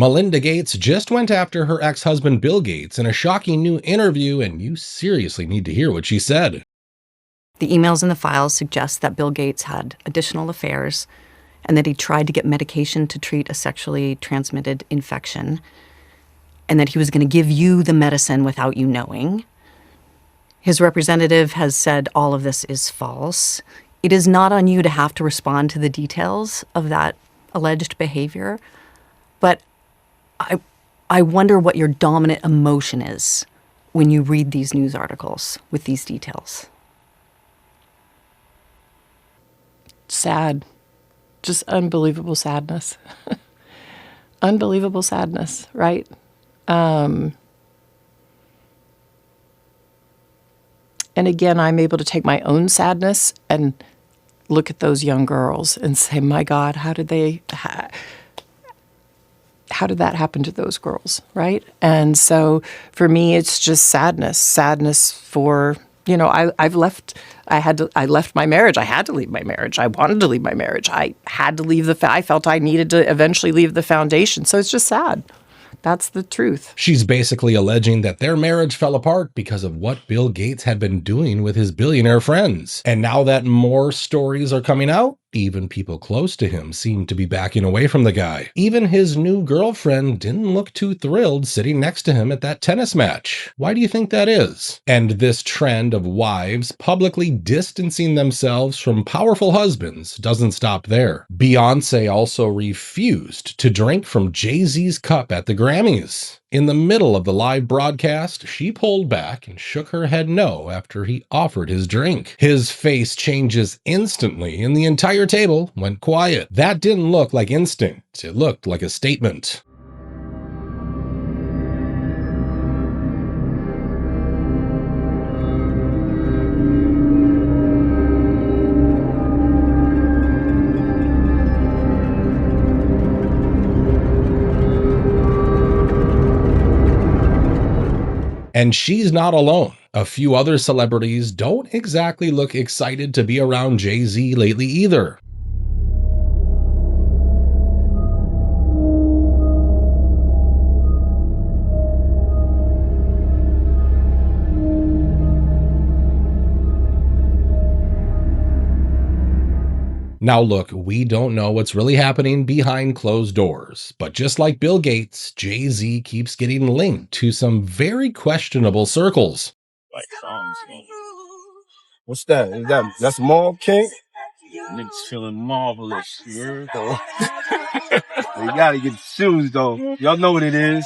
Melinda Gates just went after her ex-husband Bill Gates in a shocking new interview, and you seriously need to hear what she said. The emails in the files suggest that Bill Gates had additional affairs and that he tried to get medication to treat a sexually transmitted infection, and that he was going to give you the medicine without you knowing. His representative has said all of this is false. It is not on you to have to respond to the details of that alleged behavior, but I wonder what your dominant emotion is when you read these news articles with these details. Sad. Just unbelievable sadness. Unbelievable sadness, right? And again, I'm able to take my own sadness and look at those young girls and say, my God, how did that happen to those girls, right? And so for me, it's just sadness for, I left my marriage. I had to leave my marriage. I wanted to leave my marriage. I had to leave I felt I needed to eventually leave the foundation. So it's just sad. That's the truth. She's basically alleging that their marriage fell apart because of what Bill Gates had been doing with his billionaire friends. And now that more stories are coming out, even people close to him seem to be backing away from the guy. Even his new girlfriend didn't look too thrilled sitting next to him at that tennis match. Why do you think that is? And this trend of wives publicly distancing themselves from powerful husbands doesn't stop there. Beyoncé also refused to drink from Jay-Z's cup at the Grammys. In the middle of the live broadcast, she pulled back and shook her head no after he offered his drink. His face changes instantly and the entire table went quiet. That didn't look like instinct. It looked like a statement. And she's not alone. A few other celebrities don't exactly look excited to be around Jay-Z lately either. Now look, we don't know what's really happening behind closed doors, but just like Bill Gates, Jay-Z keeps getting linked to some very questionable circles. What's that? That's Mall King? Niggas feeling marvelous. You heard, though? You gotta get the shoes though. Y'all know what it is.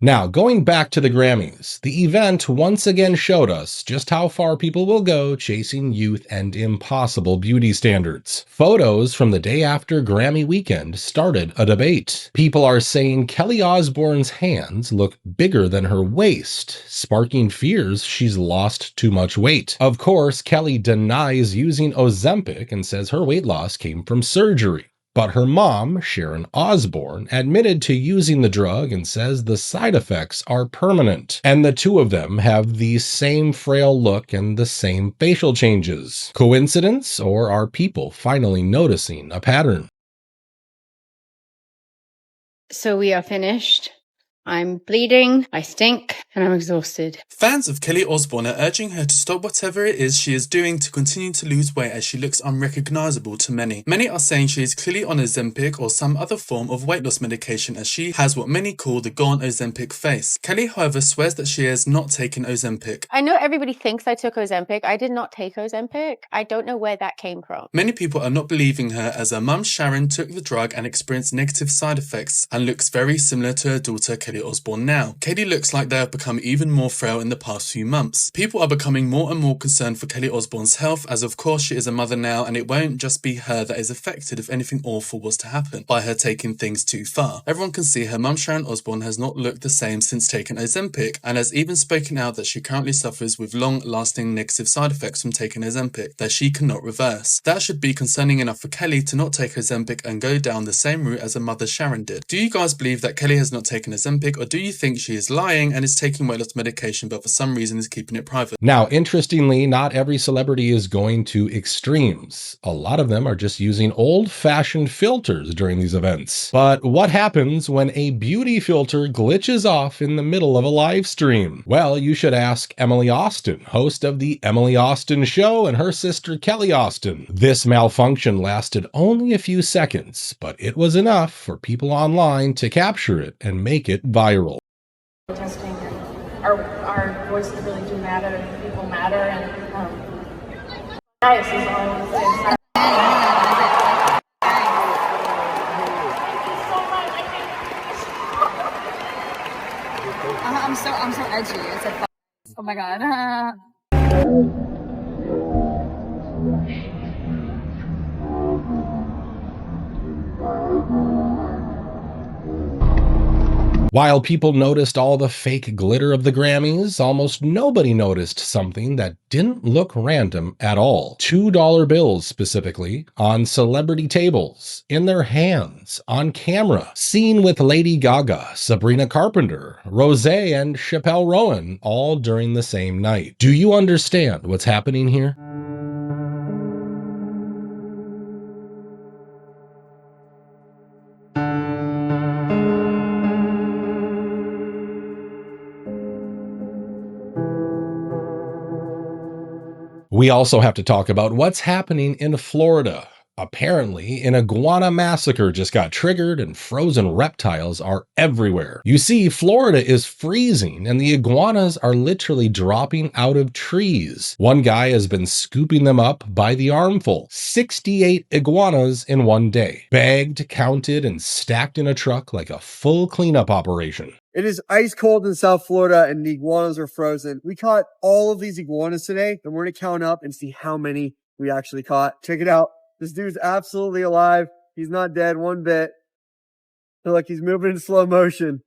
Now, going back to the Grammys, the event once again showed us just how far people will go chasing youth and impossible beauty standards. Photos from the day after Grammy weekend started a debate. People are saying Kelly Osbourne's hands look bigger than her waist, sparking fears she's lost too much weight. Of course, Kelly denies using Ozempic and says her weight loss came from surgery. But her mom, Sharon Osbourne, admitted to using the drug and says the side effects are permanent. And the two of them have the same frail look and the same facial changes. Coincidence, or are people finally noticing a pattern? So we are finished. I'm bleeding, I stink, and I'm exhausted. Fans of Kelly Osbourne are urging her to stop whatever it is she is doing to continue to lose weight as she looks unrecognizable to many. Many are saying she is clearly on Ozempic or some other form of weight loss medication as she has what many call the gone Ozempic face. Kelly, however, swears that she has not taken Ozempic. I know everybody thinks I took Ozempic. I did not take Ozempic. I don't know where that came from. Many people are not believing her as her mum Sharon took the drug and experienced negative side effects and looks very similar to her daughter Kelly Osbourne now. Kelly looks like they have become even more frail in the past few months. People are becoming more and more concerned for Kelly Osbourne's health as of course she is a mother now and it won't just be her that is affected if anything awful was to happen by her taking things too far. Everyone can see her mum Sharon Osbourne has not looked the same since taking Ozempic and has even spoken out that she currently suffers with long-lasting negative side effects from taking Ozempic that she cannot reverse. That should be concerning enough for Kelly to not take Ozempic and go down the same route as her mother Sharon did. Do you guys believe that Kelly has not taken Ozempic Ozempic, or do you think she is lying and is taking weight loss medication but for some reason is keeping it private? Now, interestingly, not every celebrity is going to extremes. A lot of them are just using old-fashioned filters during these events. But what happens when a beauty filter glitches off in the middle of a live stream? Well, you should ask Emily Austin, host of The Emily Austin Show, and her sister Kelly Austin. This malfunction lasted only a few seconds, but it was enough for people online to capture it and make it viral. Protesting, and our voices really do matter, and people matter, and bias is all I want to say. Sorry. I'm so edgy. It's like, oh my god. While people noticed all the fake glitter of the Grammys, almost nobody noticed something that didn't look random at all. $2 bills specifically, on celebrity tables, in their hands, on camera, seen with Lady Gaga, Sabrina Carpenter, Rosé, and Chappelle Rowan, all during the same night. Do you understand what's happening here? We also have to talk about what's happening in Florida. Apparently, an iguana massacre just got triggered and frozen reptiles are everywhere. You see, Florida is freezing and the iguanas are literally dropping out of trees. One guy has been scooping them up by the armful. 68 iguanas in one day. Bagged, counted, and stacked in a truck like a full cleanup operation. It is ice cold in South Florida and the iguanas are frozen. We caught all of these iguanas today and we're going to count up and see how many we actually caught. Check it out. This dude's absolutely alive. He's not dead one bit. So like he's moving in slow motion.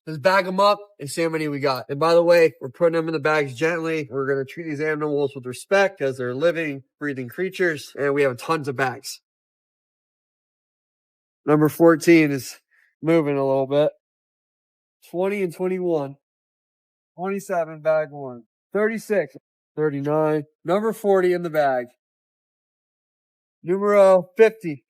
Let's bag them up and see how many we got. And by the way, we're putting them in the bags gently. We're going to treat these animals with respect because they're living, breathing creatures. And we have tons of bags. Number 14 is moving a little bit. 20 and 21. 27, bag 1. 36. 39. Number 40 in the bag. Numero 50.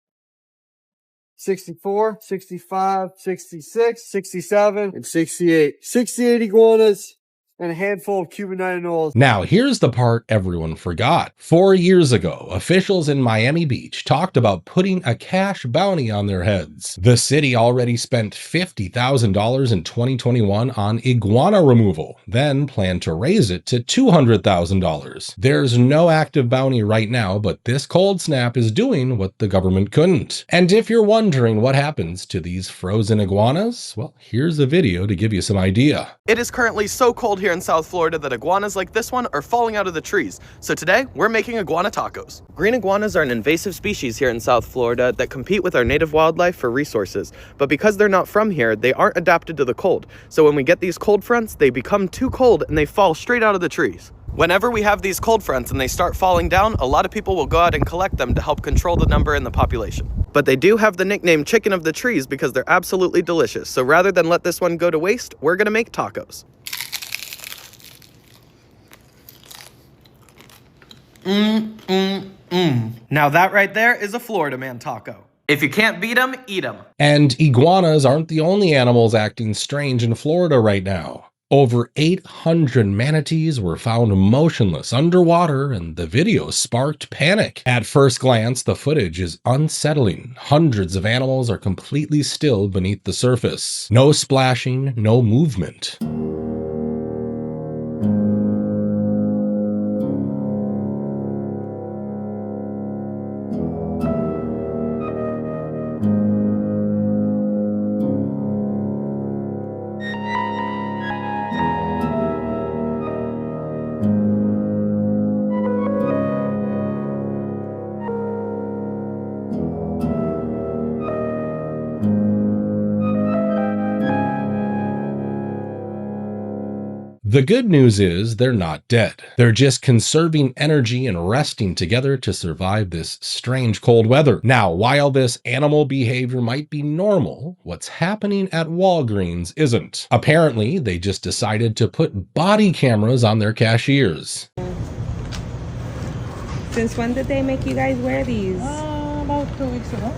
64, 65, 66, 67, and 68. 68 iguanas and a handful of Cuban nine-year-olds. Now, here's the part everyone forgot. 4 years ago, officials in Miami Beach talked about putting a cash bounty on their heads. The city already spent $50,000 in 2021 on iguana removal, then planned to raise it to $200,000. There's no active bounty right now, but this cold snap is doing what the government couldn't. And if you're wondering what happens to these frozen iguanas, well, here's a video to give you some idea. It is currently so cold here in South Florida that iguanas like this one are falling out of the trees. So today, we're making iguana tacos. Green iguanas are an invasive species here in South Florida that compete with our native wildlife for resources. But because they're not from here, they aren't adapted to the cold. So when we get these cold fronts, they become too cold and they fall straight out of the trees. Whenever we have these cold fronts and they start falling down, a lot of people will go out and collect them to help control the number in the population. But they do have the nickname chicken of the trees because they're absolutely delicious. So rather than let this one go to waste, we're gonna make tacos. Now that right there is a Florida man taco. If you can't beat them, eat them. And iguanas aren't the only animals acting strange in Florida right now. Over 800 manatees were found motionless underwater, and the video sparked panic. At first glance, the footage is unsettling. Hundreds of animals are completely still beneath the surface. No splashing, no movement. The good news is they're not dead. They're just conserving energy and resting together to survive this strange cold weather. Now, while this animal behavior might be normal, what's happening at Walgreens isn't. Apparently, they just decided to put body cameras on their cashiers. Since when did they make you guys wear these? About 2 weeks ago.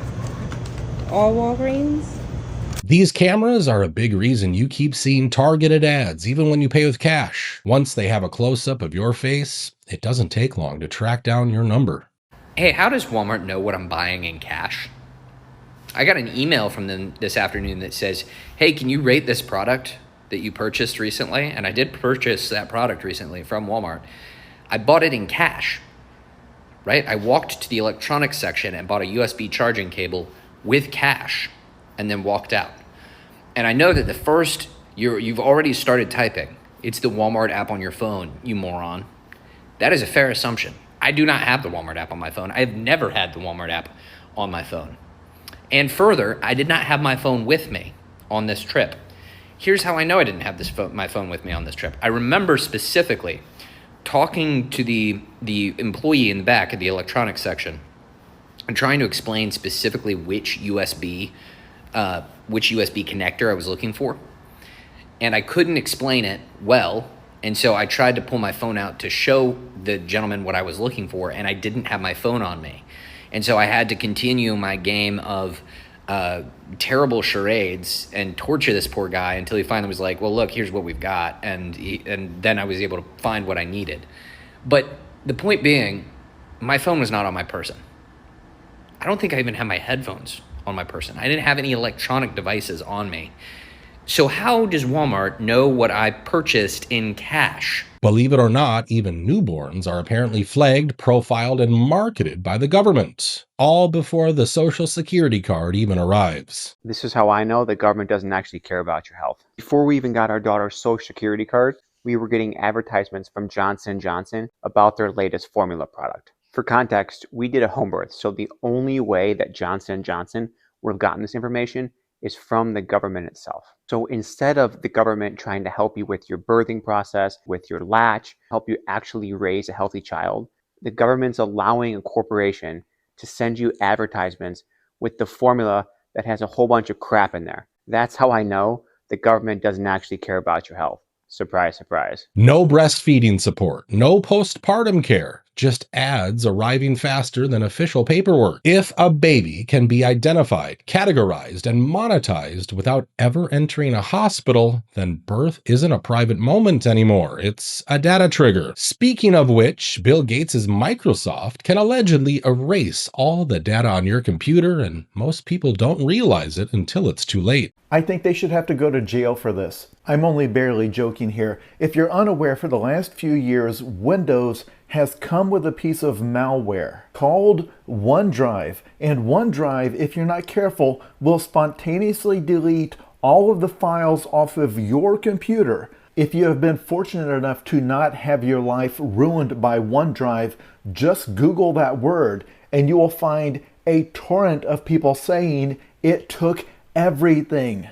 All Walgreens? These cameras are a big reason you keep seeing targeted ads, even when you pay with cash. Once they have a close-up of your face, it doesn't take long to track down your number. Hey, how does Walmart know what I'm buying in cash? I got an email from them this afternoon that says, hey, can you rate this product that you purchased recently? And I did purchase that product recently from Walmart. I bought it in cash, right? I walked to the electronics section and bought a USB charging cable with cash and then walked out. And I know that the first, you've already started typing. It's the Walmart app on your phone, you moron. That is a fair assumption. I do not have the Walmart app on my phone. I've never had the Walmart app on my phone. And further, I did not have my phone with me on this trip. Here's how I know I didn't have my phone with me on this trip. I remember specifically talking to the employee in the back of the electronics section and trying to explain specifically which USB connector I was looking for. And I couldn't explain it well. And so I tried to pull my phone out to show the gentleman what I was looking for, and I didn't have my phone on me. And so I had to continue my game of terrible charades and torture this poor guy until he finally was like, well, look, here's what we've got. And then I was able to find what I needed. But the point being, my phone was not on my person. I don't think I even had my headphones on my person. I didn't have any electronic devices on me. So how does Walmart know what I purchased in cash? Believe it or not, even newborns are apparently flagged, profiled, and marketed by the government, all before the Social Security card even arrives. This is how I know the government doesn't actually care about your health. Before we even got our daughter's Social Security card, we were getting advertisements from Johnson & Johnson about their latest formula product. For context, we did a home birth, so the only way that Johnson & Johnson would have gotten this information is from the government itself. So instead of the government trying to help you with your birthing process, with your latch, help you actually raise a healthy child, the government's allowing a corporation to send you advertisements with the formula that has a whole bunch of crap in there. That's how I know the government doesn't actually care about your health. Surprise, surprise. No breastfeeding support, no postpartum care, just ads arriving faster than official paperwork. If a baby can be identified, categorized, and monetized without ever entering a hospital, then birth isn't a private moment anymore. It's a data trigger. Speaking of which, Bill Gates' Microsoft can allegedly erase all the data on your computer, and most people don't realize it until it's too late. I think they should have to go to jail for this. I'm only barely joking here. If you're unaware, for the last few years, Windows has come with a piece of malware called OneDrive. And OneDrive, if you're not careful, will spontaneously delete all of the files off of your computer. If you have been fortunate enough to not have your life ruined by OneDrive, just Google that word and you will find a torrent of people saying it took everything.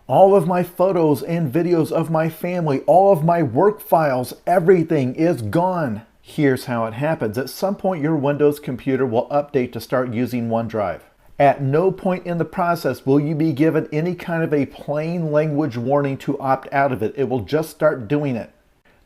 All of my photos and videos of my family, all of my work files, everything is gone. Here's how it happens. At some point, your Windows computer will update to start using OneDrive. At no point in the process will you be given any kind of a plain language warning to opt out of it. It will just start doing it.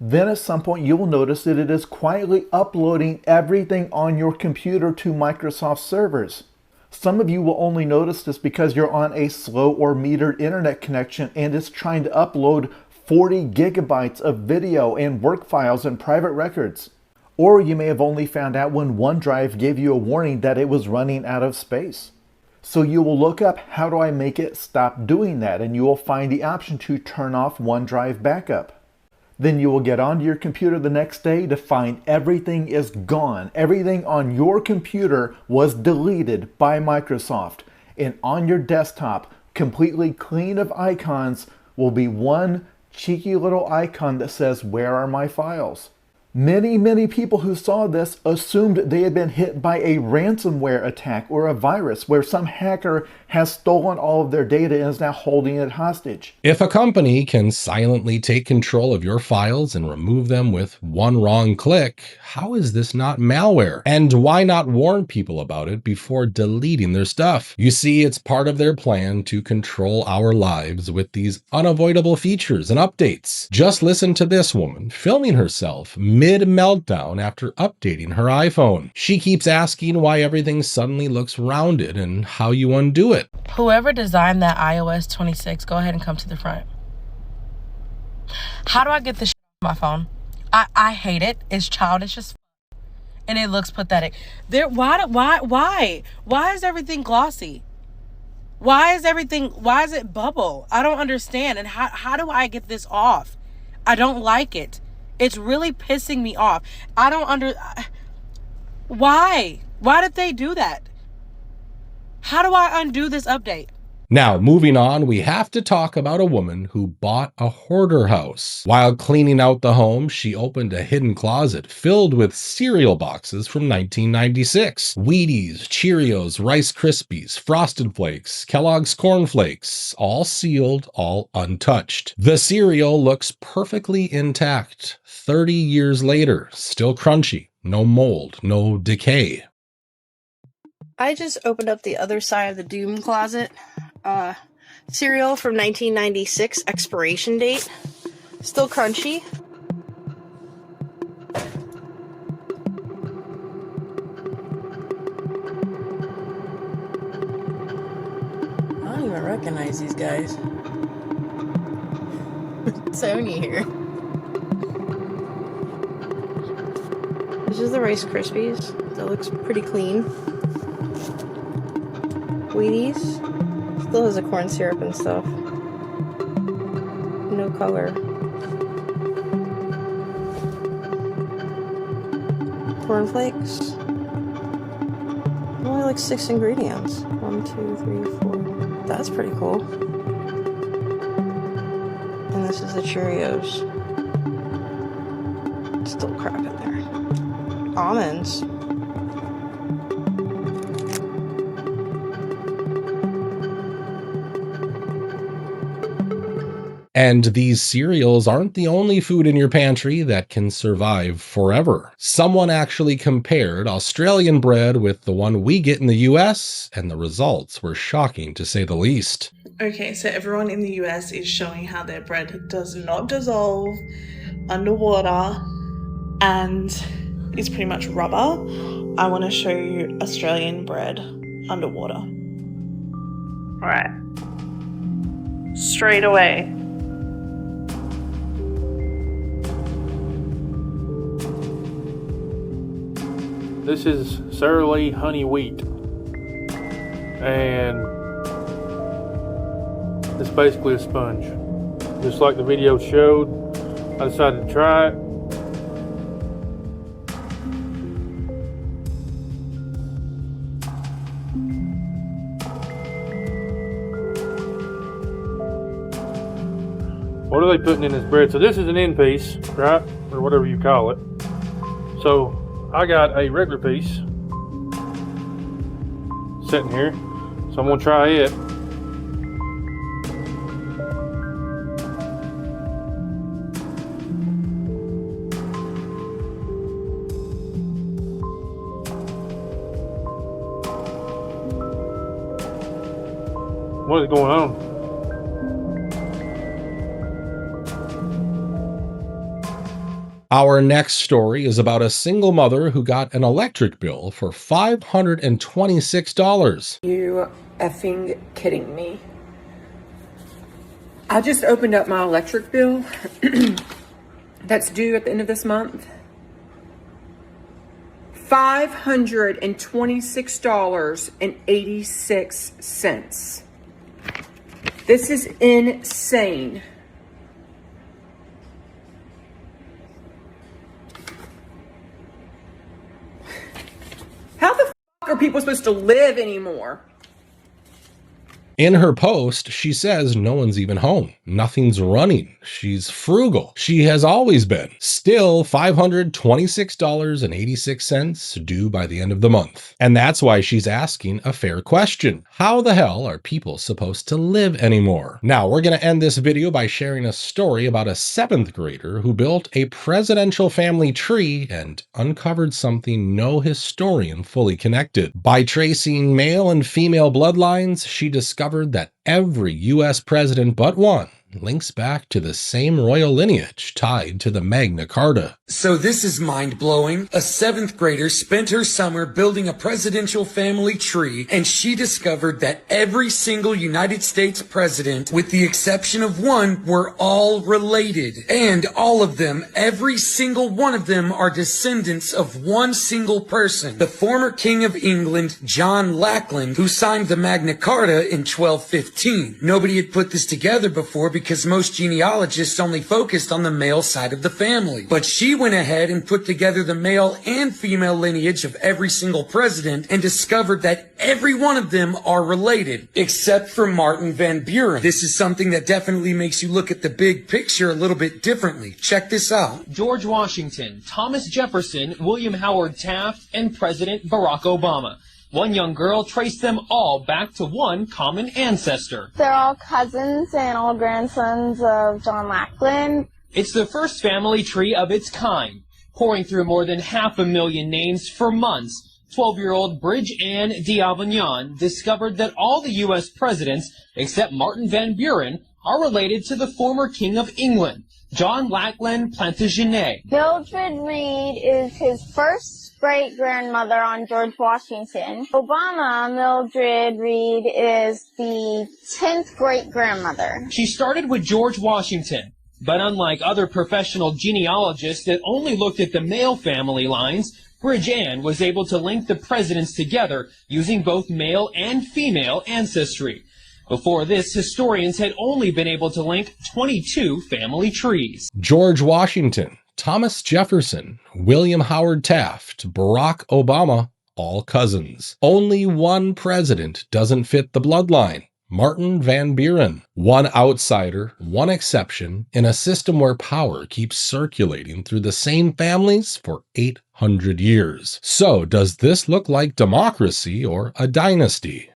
Then at some point, you will notice that it is quietly uploading everything on your computer to Microsoft servers. Some of you will only notice this because you're on a slow or metered internet connection and it's trying to upload 40 gigabytes of video and work files and private records. Or you may have only found out when OneDrive gave you a warning that it was running out of space. So you will look up, how do I make it stop doing that? And you will find the option to turn off OneDrive backup. Then you will get onto your computer the next day to find everything is gone. Everything on your computer was deleted by Microsoft. And on your desktop, completely clean of icons, will be one cheeky little icon that says, where are my files? Many people who saw this assumed they had been hit by a ransomware attack or a virus where some hacker has stolen all of their data and is now holding it hostage. If a company can silently take control of your files and remove them with one wrong click, how is this not malware? And why not warn people about it before deleting their stuff? You see, it's part of their plan to control our lives with these unavoidable features and updates. Just listen to this woman filming herself mid-meltdown after updating her iPhone. She keeps asking why everything suddenly looks rounded and how you undo it. Whoever designed that iOS 26, go ahead and come to the front. How do I get this off my phone? I hate it. It's childish as and it looks pathetic. Why is everything glossy? Why is it bubble? I don't understand. And how do I get this off? I don't like it. It's really pissing me off. Why? Why did they do that? How do I undo this update? Now, moving on, we have to talk about a woman who bought a hoarder house. While cleaning out the home, she opened a hidden closet filled with cereal boxes from 1996. Wheaties, Cheerios, Rice Krispies, Frosted Flakes, Kellogg's Corn Flakes, all sealed, all untouched. The cereal looks perfectly intact. 30 years later, still crunchy, no mold, no decay. I just opened up the other side of the Doom closet. Cereal from 1996, expiration date. Still crunchy. I don't even recognize these guys. Sony here. This is the Rice Krispies. That looks pretty clean. Wheaties. Still has a corn syrup and stuff. No color. Cornflakes. Only like 6 ingredients. 1, 2, 3, 4. That's pretty cool. And this is the Cheerios. Still crap in there. Almonds. And these cereals aren't the only food in your pantry that can survive forever. Someone actually compared Australian bread with the one we get in the US, and the results were shocking to say the least. Okay, so everyone in the US is showing how their bread does not dissolve underwater and is pretty much rubber. I want to show you Australian bread underwater. Alright. Straight away. This is Sara Lee honey wheat, and it's basically a sponge. Just like the video showed, I decided to try it. What are they putting in this bread? So this is an end piece, right? Or whatever you call it. So I got a regular piece sitting here, so I'm gonna try it. What is going on? Our next story is about a single mother who got an electric bill for $526. You effing kidding me? I just opened up my electric bill that's due at the end of this month. $526.86. This is insane. How the fuck are people supposed to live anymore? In her post, she says no one's even home. Nothing's running. She's frugal. She has always been. Still $526.86 due by the end of the month. And that's why she's asking a fair question. How the hell are people supposed to live anymore? Now, we're going to end this video by sharing a story about a 7th grader who built a presidential family tree and uncovered something no historian fully connected. By tracing male and female bloodlines, she discovered that every US president but one links back to the same royal lineage tied to the Magna Carta. So this is mind-blowing. A 7th grader spent her summer building a presidential family tree, and she discovered that every single United States president, with the exception of one, were all related. And all of them, every single one of them, are descendants of one single person, the former King of England, John Lackland, who signed the Magna Carta in 1215. Nobody had put this together before because most genealogists only focused on the male side of the family. But she went ahead and put together the male and female lineage of every single president and discovered that every one of them are related, except for Martin Van Buren. This is something that definitely makes you look at the big picture a little bit differently. Check this out. George Washington, Thomas Jefferson, William Howard Taft, and President Barack Obama. One young girl traced them all back to one common ancestor. They're all cousins and all grandsons of John Lackland. It's the first family tree of its kind. Pouring through more than 500,000 names for months, 12-year-old Bridge Ann d'Avignon discovered that all the U.S. presidents, except Martin Van Buren, are related to the former King of England, John Lackland Plantagenet. Mildred Reed is his first great-grandmother on George Washington. Obama, Mildred Reed, is the 10th great-grandmother. She started with George Washington, but unlike other professional genealogists that only looked at the male family lines, Bridge Ann was able to link the presidents together using both male and female ancestry. Before this, historians had only been able to link 22 family trees. George Washington, Thomas Jefferson, William Howard Taft, Barack Obama, all cousins. Only one president doesn't fit the bloodline. Martin Van Buren. One outsider, one exception, in a system where power keeps circulating through the same families for 800 years. So, does this look like democracy or a dynasty?